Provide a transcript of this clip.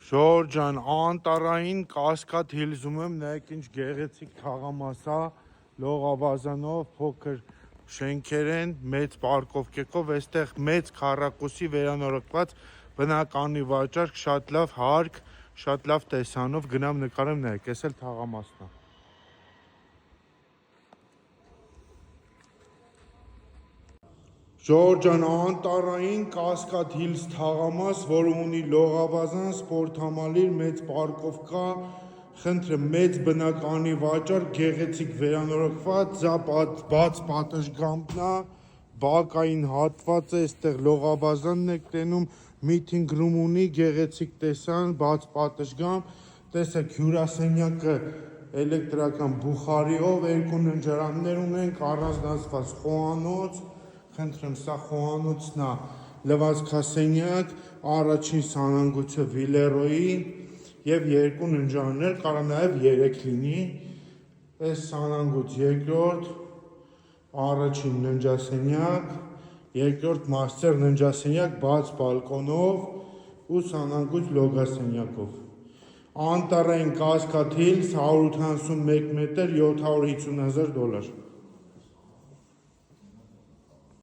Ժորժ ջան, անտարային Կասկադ Հիլզում եմ, նայեք ինչ գեղեցիկ թաղամաս է, լողավազանով, փոքր շենքեր են, մեծ պարկովկեքով, այստեղ մեծ քառակուսի վերանորոգված բնականի վաճառք, շատ լավ հարկ, շատ լավ տեսանով, գնամ նկարեմ, նայեք, այս էլ թաղամասն է։ Ժորժ ջան, անտարային Կասկադ Հիլզ թաղամաս, որը ունի լողավազան, սպորտհամալիր, մեծ պարկովկա, խնդրեմ, մեծ բնականի վաճառք, գեղեցիկ վերանորոգված, բաց պատշգամբն է, բակային հատված է, այստեղ լողավազանն եք տենում, meeting room ունի, գեղեցիկ տեսան, բաց պատշգամբ, տեսեք հյուրասենյակը էլեկտրական բուխարիով, երկու ննջարաններ ունենք, առանձնացված խոհանոց, խնդրեմ, սա խոհանոցն է, լվացքասենյակ, առաջին սանանգույցը Վիլերոյի և երկու ննջարաններ, կարա նաև 3 լինի, այս սանանգույց երկրորդ, առաջին ննջասենյակ, երկրորդ մաստեր ննջասենյակ, բաց բալկոնով ու սանանգույց լոգասենյակով։ Անտարային Կասկադ Հիլզ, 181 մետր, $750,000